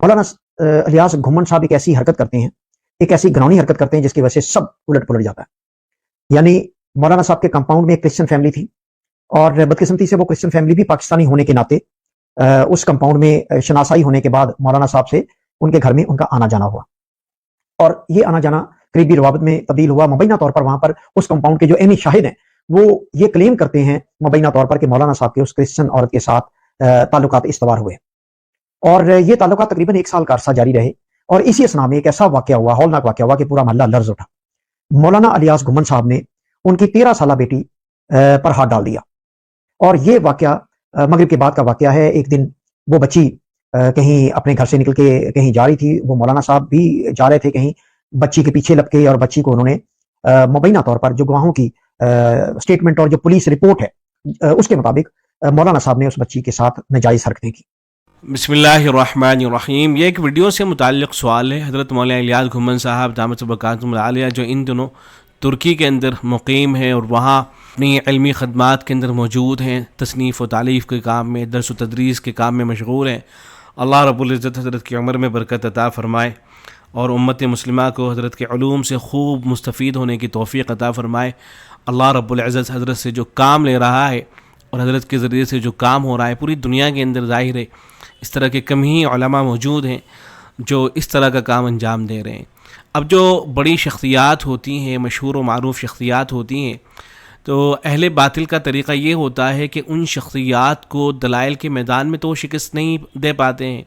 مولانا الیاس گھمن صاحب ایک ایسی حرکت کرتے ہیں، ایک ایسی گھناؤنی حرکت کرتے ہیں جس کی وجہ سے سب الٹ پلٹ جاتا ہے. یعنی مولانا صاحب کے کمپاؤنڈ میں ایک کرسچن فیملی تھی، اور بدقسمتی سے وہ کرسچن فیملی بھی پاکستانی ہونے کے ناطے اس کمپاؤنڈ میں شناسائی ہونے کے بعد مولانا صاحب سے ان کے گھر میں ان کا آنا جانا ہوا، اور یہ آنا جانا قریبی روابط میں تبدیل ہوا. مبینہ طور پر وہاں پر اس کمپاؤنڈ کے جو عینی شاہد ہیں وہ یہ کلیم کرتے ہیں مبینہ طور پر کہ مولانا صاحب کے اس کرسچن عورت کے ساتھ تعلقات استوار ہوئے، اور یہ تعلقات تقریباً 1 سال کا عرصہ جاری رہے. اور اسی اسنا میں ایک ایسا واقعہ ہوا، ہولناک واقعہ ہوا کہ پورا محلہ لرز اٹھا. مولانا الیاس گھمن صاحب نے ان کی 13 سالہ بیٹی پر ہاتھ ڈال دیا، اور یہ واقعہ مغرب کے بعد کا واقعہ ہے. ایک دن وہ بچی کہیں اپنے گھر سے نکل کے کہیں جا رہی تھی، وہ مولانا صاحب بھی جا رہے تھے کہیں، بچی کے پیچھے لپکے اور بچی کو انہوں نے مبینہ طور پر جو گواہوں کی سٹیٹمنٹ اور جو پولیس رپورٹ ہے اس کے مطابق مولانا صاحب نے اس بچی کے ساتھ ناجائز حرکتیں کی. بسم اللہ الرحمن الرحیم. یہ ایک ویڈیو سے متعلق سوال ہے. حضرت مولانا الیاس گھمن صاحب دامت برکاتہم العالیہ جو ان دنوں ترکی کے اندر مقیم ہیں اور وہاں اپنی علمی خدمات کے اندر موجود ہیں، تصنیف و تالیف کے کام میں، درس و تدریس کے کام میں مشغول ہیں. اللہ رب العزت حضرت کی عمر میں برکت عطا فرمائے اور امت مسلمہ کو حضرت کے علوم سے خوب مستفید ہونے کی توفیق عطا فرمائے. اللہ رب العزت حضرت سے جو کام لے رہا ہے اور حضرت کے ذریعے سے جو کام ہو رہا ہے پوری دنیا کے اندر ظاہر ہے اس طرح کے کم ہی علماء موجود ہیں جو اس طرح کا کام انجام دے رہے ہیں. اب جو بڑی شخصیات ہوتی ہیں، مشہور و معروف شخصیات ہوتی ہیں، تو اہل باطل کا طریقہ یہ ہوتا ہے کہ ان شخصیات کو دلائل کے میدان میں تو شکست نہیں دے پاتے ہیں.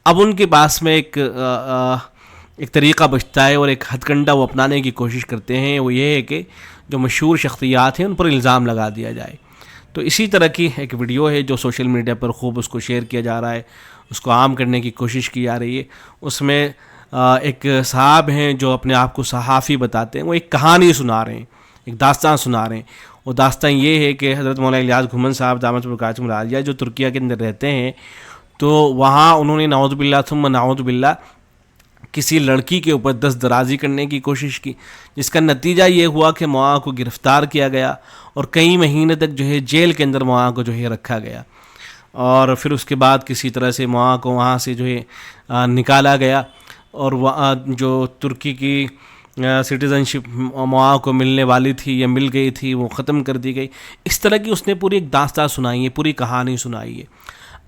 اب ان کے پاس میں ایک طریقہ بچتا ہے اور ایک ہتھ کنڈا وہ اپنانے کی کوشش کرتے ہیں. وہ یہ ہے کہ جو مشہور شخصیات ہیں ان پر الزام لگا دیا جائے. تو اسی طرح کی ایک ویڈیو ہے جو سوشل میڈیا پر خوب اس کو شیئر کیا جا رہا ہے، اس کو عام کرنے کی کوشش کی جا رہی ہے. اس میں ایک صاحب ہیں جو اپنے آپ کو صحافی بتاتے ہیں، وہ ایک کہانی سنا رہے ہیں، ایک داستان سنا رہے ہیں. وہ داستان یہ ہے کہ حضرت مولانا الیاس گھمن صاحب دامت برکاتہم العالیہ جو ترکیہ کے اندر رہتے ہیں، تو وہاں انہوں نے نعوذ باللہ ثم نعوذ باللہ کسی لڑکی کے اوپر دست درازی کرنے کی کوشش کی، جس کا نتیجہ یہ ہوا کہ معاہ کو گرفتار کیا گیا اور کئی مہینے تک جو ہے جیل کے اندر معاہ کو جو ہے رکھا گیا. اور پھر اس کے بعد کسی طرح سے معاہ کو وہاں سے جو ہے نکالا گیا، اور جو ترکی کی سٹیزن شپ معاہ کو ملنے والی تھی یا مل گئی تھی وہ ختم کر دی گئی. اس طرح کی اس نے پوری ایک داستان سنائی ہے، پوری کہانی سنائی ہے.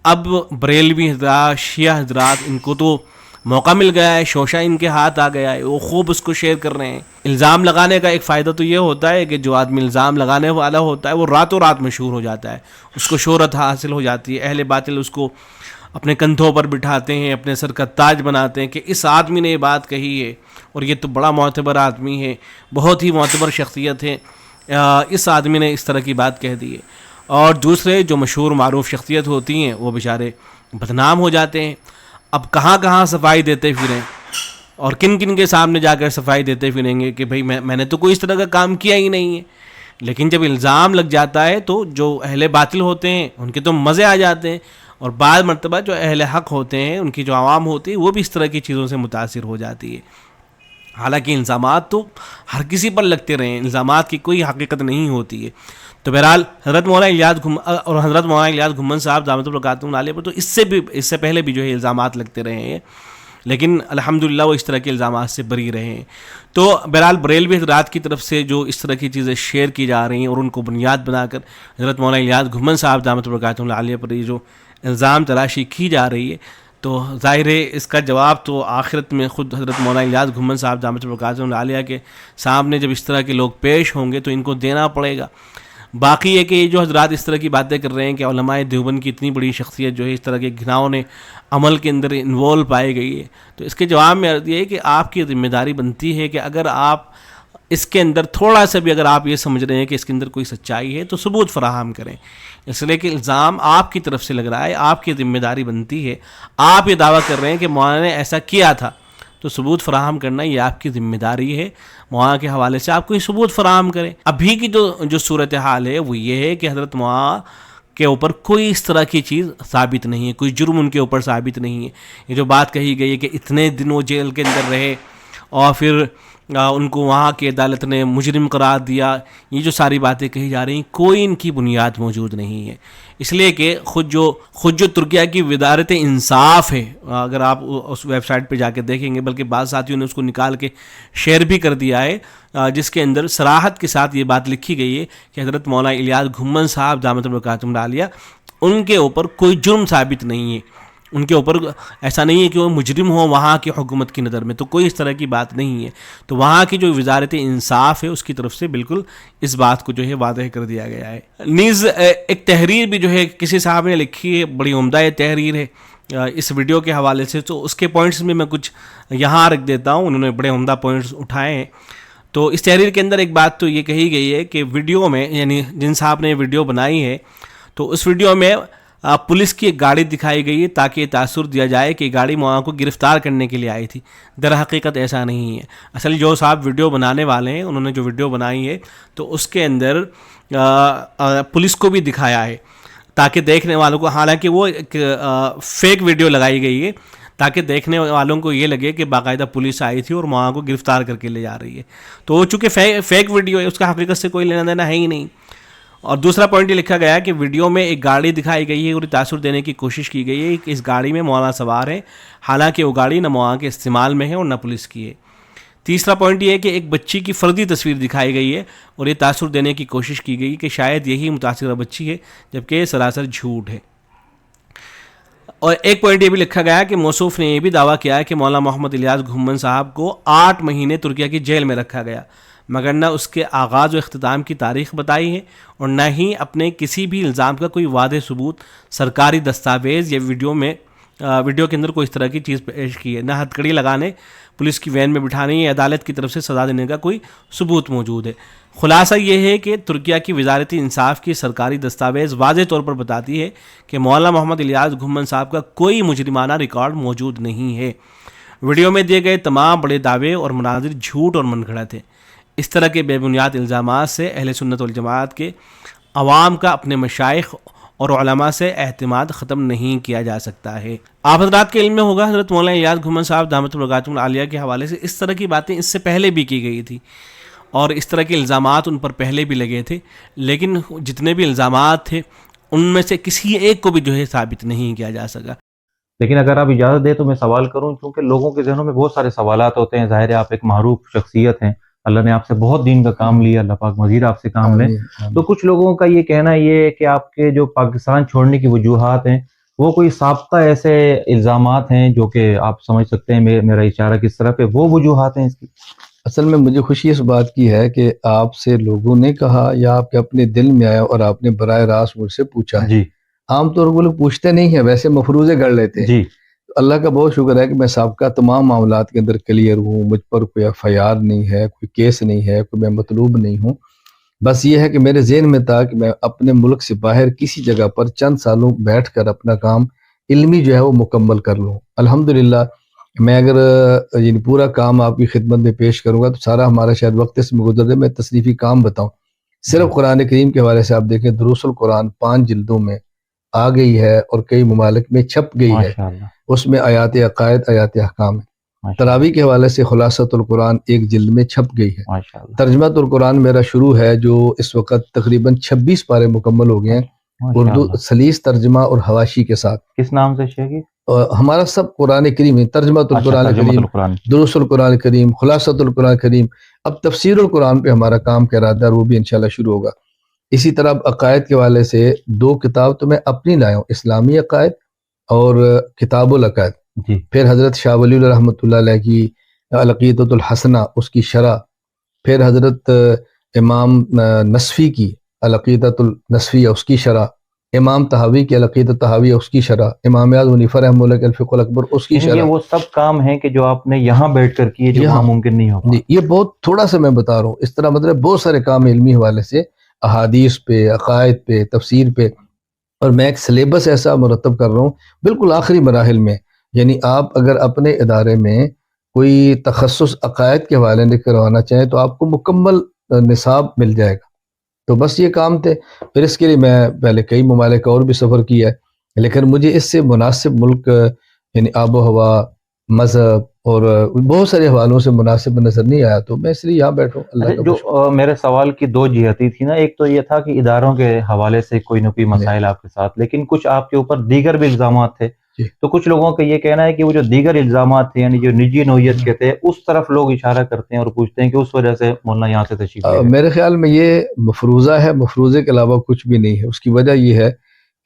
اب بریلوی حضرات، شیعہ حضرات، ان کو تو موقع مل گیا ہے، شوشہ ان کے ہاتھ آ گیا ہے، وہ خوب اس کو شیئر کر رہے ہیں. الزام لگانے کا ایک فائدہ تو یہ ہوتا ہے کہ جو آدمی الزام لگانے والا ہوتا ہے وہ راتوں رات مشہور ہو جاتا ہے، اس کو شہرت حاصل ہو جاتی ہے. اہل باطل اس کو اپنے کندھوں پر بٹھاتے ہیں، اپنے سر کا تاج بناتے ہیں کہ اس آدمی نے یہ بات کہی ہے اور یہ تو بڑا معتبر آدمی ہے، بہت ہی معتبر شخصیت ہے، اس آدمی نے اس طرح کی بات کہہ دی ہے. اور دوسرے جو مشہور معروف شخصیت ہوتی ہیں وہ بیچارے بدنام ہو جاتے ہیں. اب کہاں کہاں صفائی دیتے پھریں اور کن کن کے سامنے جا کر صفائی دیتے پھریں گے کہ بھئی میں نے تو کوئی اس طرح کا کام کیا ہی نہیں ہے. لیکن جب الزام لگ جاتا ہے تو جو اہل باطل ہوتے ہیں ان کے تو مزے آ جاتے ہیں، اور بعض مرتبہ جو اہل حق ہوتے ہیں، ان کی جو عوام ہوتی ہے، وہ بھی اس طرح کی چیزوں سے متاثر ہو جاتی ہے. حالانکہ الزامات تو ہر کسی پر لگتے رہے ہیں، الزامات کی کوئی حقیقت نہیں ہوتی ہے. تو بہرحال حضرت مولانا الیاس گھمن صاحب دامت برکاتہم العالیہ پر تو اس سے پہلے بھی جو ہے الزامات لگتے رہے ہیں، لیکن الحمدللہ وہ اس طرح کے الزامات سے بری رہے ہیں. تو بہرحال بریلوی حضرات کی طرف سے جو اس طرح کی چیزیں شیئر کی جا رہی ہیں اور ان کو بنیاد بنا کر حضرت مولانا الیاس گھمن صاحب دامت برکاتہم العالیہ پر یہ جو الزام تراشی کی جا رہی ہے، تو ظاہر ہے اس کا جواب تو آخرت میں خود حضرت مولانا الیاس گھمن صاحب دامت برکاتہم العالیہ کے سامنے جب اس طرح کے لوگ پیش ہوں گے تو ان کو دینا پڑے گا. باقی ہے کہ یہ جو حضرات اس طرح کی باتیں کر رہے ہیں کہ علماء دیوبند کی اتنی بڑی شخصیت جو ہے اس طرح کے گھناؤنے عمل کے اندر انوالو پائی گئی ہے، تو اس کے جواب میں عرض یہ ہے کہ آپ کی ذمہ داری بنتی ہے کہ اگر آپ اس کے اندر تھوڑا سا بھی اگر آپ یہ سمجھ رہے ہیں کہ اس کے اندر کوئی سچائی ہے تو ثبوت فراہم کریں. اس لیے کہ الزام آپ کی طرف سے لگ رہا ہے، آپ کی ذمہ داری بنتی ہے. آپ یہ دعویٰ کر رہے ہیں کہ مولانا نے ایسا کیا تھا، تو ثبوت فراہم کرنا یہ آپ کی ذمہ داری ہے. مولانا کے حوالے سے آپ کوئی ثبوت فراہم کریں. ابھی کی جو صورتحال ہے وہ یہ ہے کہ حضرت مولانا کے اوپر کوئی اس طرح کی چیز ثابت نہیں ہے، کوئی جرم ان کے اوپر ثابت نہیں ہے. یہ جو بات کہی گئی ہے کہ اتنے دن وہ جیل کے اندر رہے اور پھر ان کو وہاں کی عدالت نے مجرم قرار دیا، یہ جو ساری باتیں کہی جا رہی ہیں کوئی ان کی بنیاد موجود نہیں ہے. اس لیے کہ خود جو ترکیہ کی وزارت انصاف ہے، اگر آپ اس ویب سائٹ پہ جا کے دیکھیں گے، بلکہ بعض ساتھیوں نے اس کو نکال کے شیئر بھی کر دیا ہے، جس کے اندر صراحت کے ساتھ یہ بات لکھی گئی ہے کہ حضرت مولانا الیاس گھمن صاحب دامت برکاتہم العالیہ ان کے اوپر کوئی جرم ثابت نہیں ہے، ان کے اوپر ایسا نہیں ہے کہ وہ مجرم ہو وہاں کی حکومت کی نظر میں، تو کوئی اس طرح کی بات نہیں ہے. تو وہاں کی جو وزارت انصاف ہے اس کی طرف سے بالکل اس بات کو جو ہے واضح کر دیا گیا ہے. نیز ایک تحریر بھی جو ہے کسی صاحب نے لکھی ہے، بڑی عمدہ یہ تحریر ہے اس ویڈیو کے حوالے سے، تو اس کے پوائنٹس میں کچھ یہاں رکھ دیتا ہوں، انہوں نے بڑے عمدہ پوائنٹس اٹھائے ہیں. تو اس تحریر کے اندر ایک بات تو یہ کہی گئی ہے کہ ویڈیو میں، یعنی جن صاحب نے ویڈیو بنائی ہے، تو اس ویڈیو میں پولیس کی ایک گاڑی دکھائی گئی ہے تاکہ یہ تاثر دیا جائے کہ گاڑی مولانا کو گرفتار کرنے کے لیے آئی تھی. در حقیقت ایسا نہیں ہے. اصل جو صاحب ویڈیو بنانے والے ہیں، انہوں نے جو ویڈیو بنائی ہے تو اس کے اندر پولیس کو بھی دکھایا ہے تاکہ دیکھنے والوں کو، حالانکہ وہ ایک فیک ویڈیو لگائی گئی ہے تاکہ دیکھنے والوں کو یہ لگے کہ باقاعدہ پولیس آئی تھی اور مولانا کو گرفتار کر کے لے جا رہی ہے. تو چونکہ فیک ویڈیو ہے، اس کا حقیقت سے کوئی لینا دینا ہے ہی نہیں. اور دوسرا پوائنٹ یہ لکھا گیا ہے کہ ویڈیو میں ایک گاڑی دکھائی گئی ہے اور تاثر دینے کی کوشش کی گئی ہے کہ اس گاڑی میں مولانا سوار ہے، حالانکہ وہ گاڑی نہ مولانا کے استعمال میں ہے اور نہ پولیس کی ہے. تیسرا پوائنٹ یہ ہے کہ ایک بچی کی فردی تصویر دکھائی گئی ہے اور یہ تاثر دینے کی کوشش کی گئی کہ شاید یہی متاثرہ بچی ہے، جبکہ یہ سراسر جھوٹ ہے. اور ایک پوائنٹ یہ بھی لکھا گیا ہے کہ موصوف نے یہ بھی دعویٰ کیا ہے کہ مولانا محمد الیاس گھمن صاحب کو 8 مہینے ترکیہ کی جیل میں رکھا گیا، مگر نہ اس کے آغاز و اختتام کی تاریخ بتائی ہے اور نہ ہی اپنے کسی بھی الزام کا کوئی واضح ثبوت، سرکاری دستاویز یا ویڈیو کے اندر کوئی اس طرح کی چیز پیش کی ہے. نہ ہتھکڑی لگانے، پولیس کی وین میں بٹھانے یا عدالت کی طرف سے سزا دینے کا کوئی ثبوت موجود ہے. خلاصہ یہ ہے کہ ترکیہ کی وزارت انصاف کی سرکاری دستاویز واضح طور پر بتاتی ہے کہ مولانا محمد الیاس گھمن صاحب کا کوئی مجرمانہ ریکارڈ موجود نہیں ہے. ویڈیو میں دیے گئے تمام بڑے دعوے اور مناظر جھوٹ اور من گھڑت ہیں. اس طرح کے بے بنیاد الزامات سے اہل سنت والجماعت کے عوام کا اپنے مشائخ اور علماء سے اعتماد ختم نہیں کیا جا سکتا ہے. آپ حضرات کے علم میں ہوگا حضرت مولانا الیاس گھمن صاحب دامت برکاتہم العالیہ کے حوالے سے اس طرح کی باتیں اس سے پہلے بھی کی گئی تھی اور اس طرح کے الزامات ان پر پہلے بھی لگے تھے، لیکن جتنے بھی الزامات تھے ان میں سے کسی ایک کو بھی جو ہے ثابت نہیں کیا جا سکا. لیکن اگر آپ اجازت دیں تو میں سوال کروں، کیونکہ لوگوں کے ذہنوں میں بہت سارے سوالات ہوتے ہیں. ظاہر ہے آپ ایک معروف شخصیت ہیں، اللہ نے آپ سے بہت دین کا کام لیا، اللہ پاک مزید آپ سے کام لیں. تو کچھ لوگوں کا یہ کہنا یہ ہے کہ آپ کے جو پاکستان چھوڑنے کی وجوہات ہیں وہ کوئی سابقہ ایسے الزامات ہیں جو کہ آپ سمجھ سکتے ہیں میرا اشارہ کس طرح پہ، وہ وجوہات ہیں اس کی؟ اصل میں مجھے خوشی اس بات کی ہے کہ آپ سے لوگوں نے کہا یا آپ کے اپنے دل میں آیا اور آپ نے براہ راست مجھ سے پوچھا ہے. جی عام طور پر لوگ پوچھتے نہیں ہیں، ویسے مفروضے گڑھ لیتے ہیں. جی اللہ کا بہت شکر ہے کہ میں سابقہ تمام معاملات کے اندر کلیئر ہوں، مجھ پر کوئی FIR نہیں ہے، کوئی کیس نہیں ہے، کوئی میں مطلوب نہیں ہوں. بس یہ ہے کہ میرے ذہن میں تھا کہ میں اپنے ملک سے باہر کسی جگہ پر چند سالوں بیٹھ کر اپنا کام علمی جو ہے وہ مکمل کر لوں. الحمدللہ میں اگر یعنی پورا کام آپ کی خدمت میں پیش کروں گا تو سارا ہمارا شاید وقت اس میں گزر جائے. میں تصریفی کام بتاؤں، صرف قرآن کریم کے حوالے سے آپ دیکھیں دروس القرآن 5 جلدوں میں آ گئی ہے اور کئی ممالک میں چھپ گئی ہے. ماشاءاللہ اس میں آیات عقائد، آیات احکام ہے. ماشاءاللہ تراویح کے حوالے سے خلاصۃ القرآن 1 جلد میں چھپ گئی ہے. ماشاءاللہ ترجمۃ القرآن میرا شروع ہے جو اس وقت تقریباً 26 پارے مکمل ہو گئے ہیں، اردو ماشاءاللہ. سلیس ترجمہ اور حواشی کے ساتھ. کس نام سے شیخ؟ ہمارا سب قرآن کریم ہے، ترجمۃ القرآن کریم، دروس القرآن کریم، خلاصۃ القرآن کریم. اب تفسیر القرآن پہ ہمارا کام کا ارادہ ہے، وہ بھی انشاءاللہ شروع ہوگا. اسی طرح عقائد کے حوالے سے 2 کتاب تو میں اپنی لایا ہوں، اسلامی عقائد اور کتاب العقائد. جی پھر حضرت شاہ ولی اللہ رحمۃ اللہ علیہ کی العقیدۃ الحسنہ اس کی شرح، پھر حضرت امام نصفی کی العقیدۃ النصفیہ اس کی شرح، امام طحاوی کی العقیدۃ طحاویہ اس کی شرح، امام اعظم حنیفہ رحمہ اللہ کے الفقہ الاکبر اس کی شرح. یہ وہ سب کام ہیں کہ جو آپ نے یہاں بیٹھ کر کیے جو یہاں وہاں ممکن نہیں ہوگا. جی یہ بہت تھوڑا سا میں بتا رہا ہوں. اس طرح مطلب بہت سارے کام علمی حوالے سے، احادیث پہ، عقائد پہ، تفسیر پہ، اور میں ایک سلیبس ایسا مرتب کر رہا ہوں بالکل آخری مراحل میں. یعنی آپ اگر اپنے ادارے میں کوئی تخصص عقائد کے حوالے سے کروانا چاہیں تو آپ کو مکمل نصاب مل جائے گا. تو بس یہ کام تھے. پھر اس کے لیے میں پہلے کئی ممالک اور بھی سفر کیا ہے، لیکن مجھے اس سے مناسب ملک یعنی آب و ہوا، مذہب اور بہت سارے حوالوں سے مناسب نظر نہیں آیا تو میں اس لیے یہاں بیٹھا ہوں. اللہ کا جو میرے سوال کی دو جہتی تھی نا، ایک تو یہ تھا کہ اداروں کے حوالے سے کوئی نہ کوئی مسائل آپ کے ساتھ، لیکن کچھ آپ کے اوپر دیگر بھی الزامات تھے. تو کچھ لوگوں کا یہ کہنا ہے کہ وہ جو دیگر الزامات تھے یعنی جو نجی نوعیت کے تھے اس طرف لوگ اشارہ کرتے ہیں اور پوچھتے ہیں کہ اس وجہ سے مولانا یہاں سے تشریف لے گئے. میرے خیال میں یہ مفروضہ ہے، مفروضے کے علاوہ کچھ بھی نہیں ہے. اس کی وجہ یہ ہے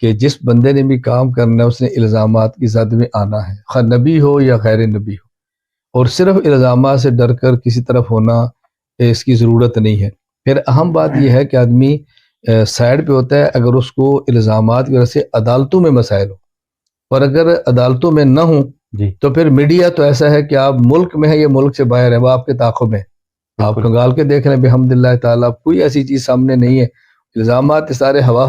کہ جس بندے نے بھی کام کرنا ہے اس نے الزامات کی زد میں آنا ہے، خواہ نبی ہو یا غیر نبی ہو. اور صرف الزامات سے ڈر کر کسی طرف ہونا اس کی ضرورت نہیں ہے. پھر اہم بات یہ ہے کہ آدمی سائڈ پہ ہوتا ہے اگر اس کو الزامات کی وجہ سے عدالتوں میں مسائل ہو، اور اگر عدالتوں میں نہ ہوں جی تو پھر میڈیا تو ایسا ہے کہ آپ ملک میں ہیں یا ملک سے باہر ہے، وہ آپ کے تعاقب ہے. آپ کنگال کے دیکھ رہے ہیں بحمد اللہ تعالیٰ کوئی ایسی چیز سامنے نہیں ہے. الزامات سارے ہوا